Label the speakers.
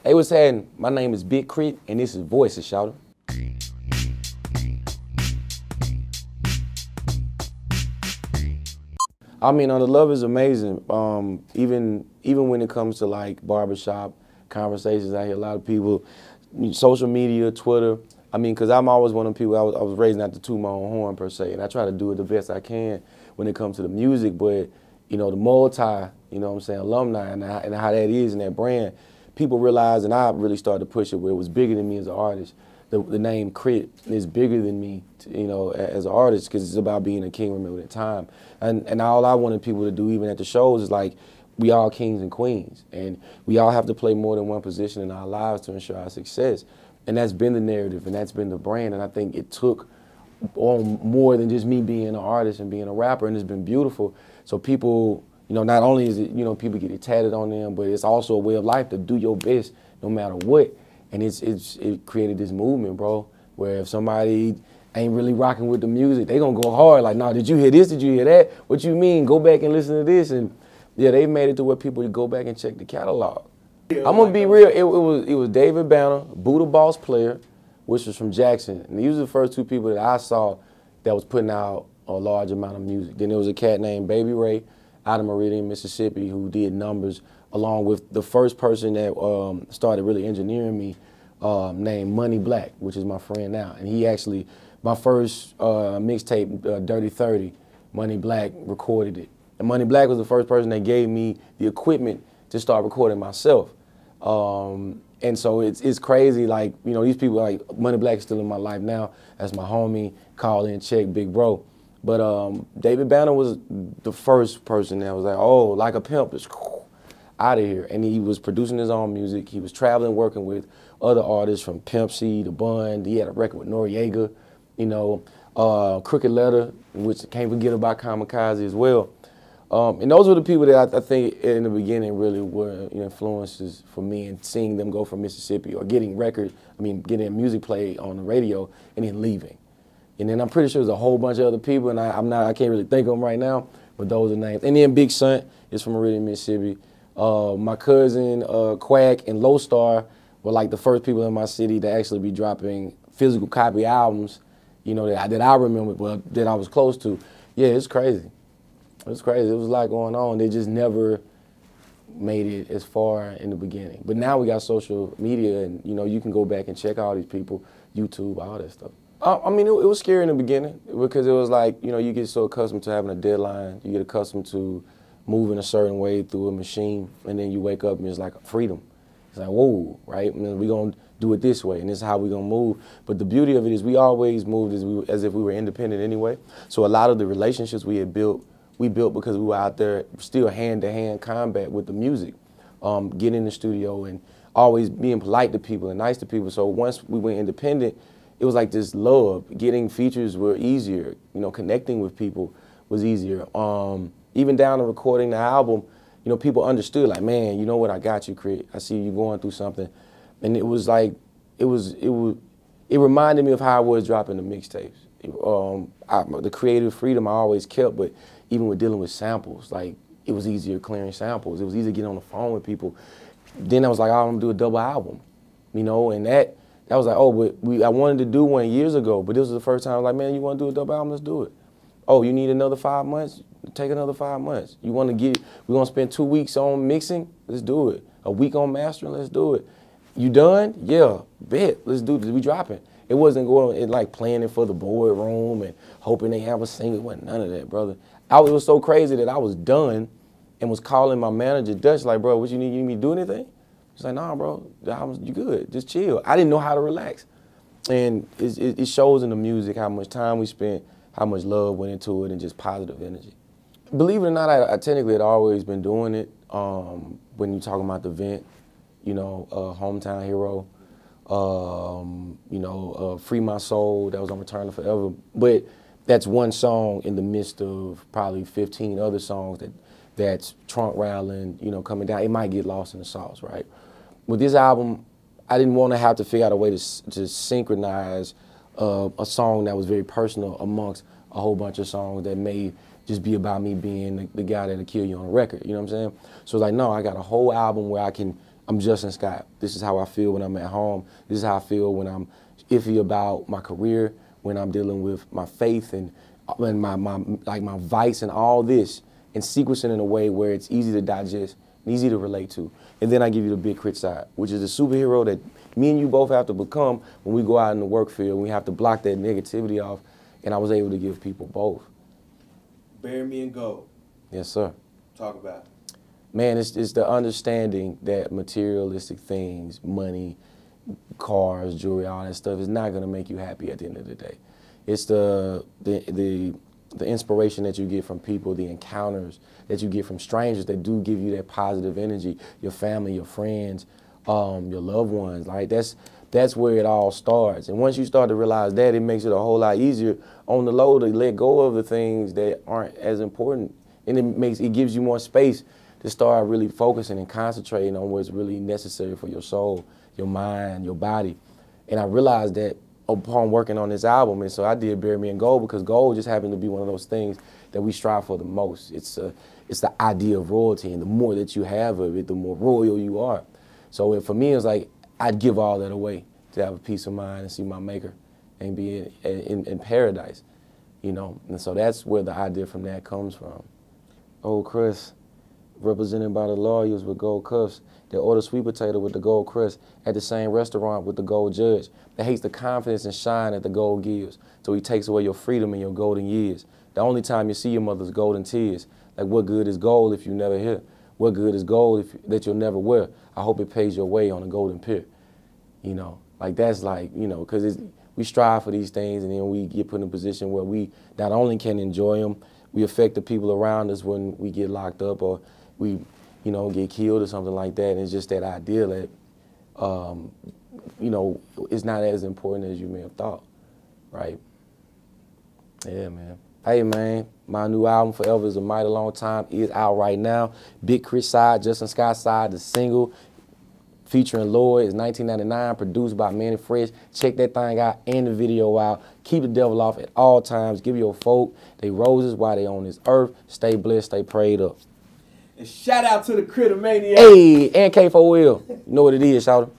Speaker 1: Hey, what's happening? My name is Big K.R.I.T, and this is Voices, shout. I mean, the love is amazing. Even when it comes to like barbershop conversations, I hear a lot of people, social media, Twitter. I mean, because I'm always one of the people, I was raised not to toot my own horn per se, and I try to do it the best I can when it comes to the music, but the multi, alumni and how that is in that brand, people realize, and I really started to push it where it was bigger than me as an artist. The name K.R.I.T is bigger than me, as an artist, because it's about being a king, remember that time. And all I wanted people to do, even at the shows, is like, we all kings and queens, and we all have to play more than one position in our lives to ensure our success. And that's been the narrative, and that's been the brand, and I think it took on more than just me being an artist and being a rapper, and it's been beautiful. So people, not only is it, people get it tatted on them, but it's also a way of life to do your best no matter what. And it created this movement, bro, where if somebody ain't really rocking with the music, they gonna go hard, like, nah, did you hear this, did you hear that? What you mean, go back and listen to this. And yeah, they made it to where people go back and check the catalog. I'm gonna be real, it was David Banner, Buddha Boss Player, which was from Jackson. And these were the first two people that I saw that was putting out a large amount of music. Then there was a cat named Baby Ray out of Meridian, Mississippi, who did numbers, along with the first person that started really engineering me, named Money Black, which is my friend now. And he actually, my first mixtape, Dirty 30, Money Black recorded it. And Money Black was the first person that gave me the equipment to start recording myself. And so it's crazy, like, these people, like, Money Black is still in my life now. That's my homie, call in, check, big bro. But David Banner was the first person that was like, oh, like a pimp, is out of here. And he was producing his own music. He was traveling, working with other artists from Pimp C to Bun. He had a record with Noriega, Crooked Letter, which can't forget about Kamikaze as well. And those were the people that I think in the beginning really were influences for me, and seeing them go from Mississippi or getting getting music played on the radio and then leaving. And then I'm pretty sure there's a whole bunch of other people, and I can't really think of them right now, but those are names. And then Big Son is from Meridian, Mississippi. My cousin Quack and Low Star were like the first people in my city to actually be dropping physical copy albums, that I remember, well, that I was close to. Yeah, it's crazy. It was crazy. It was a lot going on. They just never made it as far in the beginning. But now we got social media, and you can go back and check all these people, YouTube, all that stuff. I mean, it was scary in the beginning because it was like, you get so accustomed to having a deadline, you get accustomed to moving a certain way through a machine, and then you wake up and it's like freedom. It's like, whoa, right? And then we're going to do it this way, and this is how we're going to move. But the beauty of it is we always moved as if we were independent anyway. So a lot of the relationships we had built, we built because we were out there still hand-to-hand combat with the music, getting in the studio and always being polite to people and nice to people. So once we went independent, it was like this love. Getting features were easier. Connecting with people was easier. Even down to recording the album, people understood, like, man, you know what, I got you, K.R.I.T. I see you going through something. And it was like, it reminded me of how I was dropping the mixtapes. The creative freedom I always kept, but even with dealing with samples, like, it was easier clearing samples. It was easier getting on the phone with people. Then I was like, oh, I'm gonna do a double album, and that was like, oh, but I wanted to do one years ago, but this was the first time I was like, man, you wanna do a double album, let's do it. Oh, you need another 5 months? Take another 5 months. We're gonna spend 2 weeks on mixing? Let's do it. A week on mastering? Let's do it. You done? Yeah, bet, let's do this, we dropping. It wasn't going like planning for the boardroom and hoping they have a single. It wasn't none of that, brother. It was so crazy that I was done and was calling my manager, Dutch, like, bro, what you need? You need me to do anything? He's like, nah, bro, you good, just chill. I didn't know how to relax. And it shows in the music how much time we spent, how much love went into it, and just positive energy. Believe it or not, I technically had always been doing it. When you're talking about the vent, Hometown Hero, Free My Soul, that was on Return to Forever. But that's one song in the midst of probably 15 other songs that's trunk rattling, coming down. It might get lost in the sauce, right? With this album, I didn't want to have to figure out a way to synchronize a song that was very personal amongst a whole bunch of songs that may just be about me being the guy that'll kill you on a record, you know what I'm saying? So it's like, no, I got a whole album where I can I'm Justin Scott. This is how I feel when I'm at home. This is how I feel when I'm iffy about my career, when I'm dealing with my faith and my vice and all this, and sequencing in a way where it's easy to digest and easy to relate to. And then I give you the big crit side, which is the superhero that me and you both have to become when we go out in the work field. We have to block that negativity off, and I was able to give people both.
Speaker 2: Bury me in gold.
Speaker 1: Yes, sir.
Speaker 2: Talk about it.
Speaker 1: Man, it's the understanding that materialistic things, money, cars, jewelry, all that stuff is not going to make you happy at the end of the day. It's the inspiration that you get from people, the encounters that you get from strangers that do give you that positive energy, your family, your friends, your loved ones. Like that's where it all starts. And once you start to realize that, it makes it a whole lot easier on the low to let go of the things that aren't as important. And it gives you more space to start really focusing and concentrating on what's really necessary for your soul, your mind, your body. And I realized that upon working on this album, and so I did Bury Me in Gold because gold just happened to be one of those things that we strive for the most. It's the idea of royalty, and the more that you have of it, the more royal you are. So for me, it's like I'd give all that away to have a peace of mind and see my maker and be in paradise, you know. And so that's where the idea from that comes from. Old Chris, represented by the lawyers with gold cuffs, that order sweet potato with the gold crust at the same restaurant with the gold judge, that hates the confidence and shine that the gold gives, so he takes away your freedom and your golden years. The only time you see your mother's golden tears. Like, what good is gold if you never hear? What good is gold that you'll never wear? I hope it pays your way on a golden pier. You know, like that's like, you know, because we strive for these things, and then we get put in a position where we not only can enjoy them, we affect the people around us when we get locked up or we, you know, get killed or something like that. And it's just that idea that, you know, it's not as important as you may have thought, right? Yeah, man. Hey, man, my new album, Forever Is a Mighty Long Time, is out right now. Big K.R.I.T side, Justin Scott side, the single featuring Lloyd is 1999, produced by Manny Fresh. Check that thing out and the video out. Keep the devil off at all times. Give your folk they roses while they on this earth. Stay blessed, stay prayed up.
Speaker 2: And shout out to the Critter Maniac.
Speaker 1: Hey, and K4Will. You know what it is, shout out.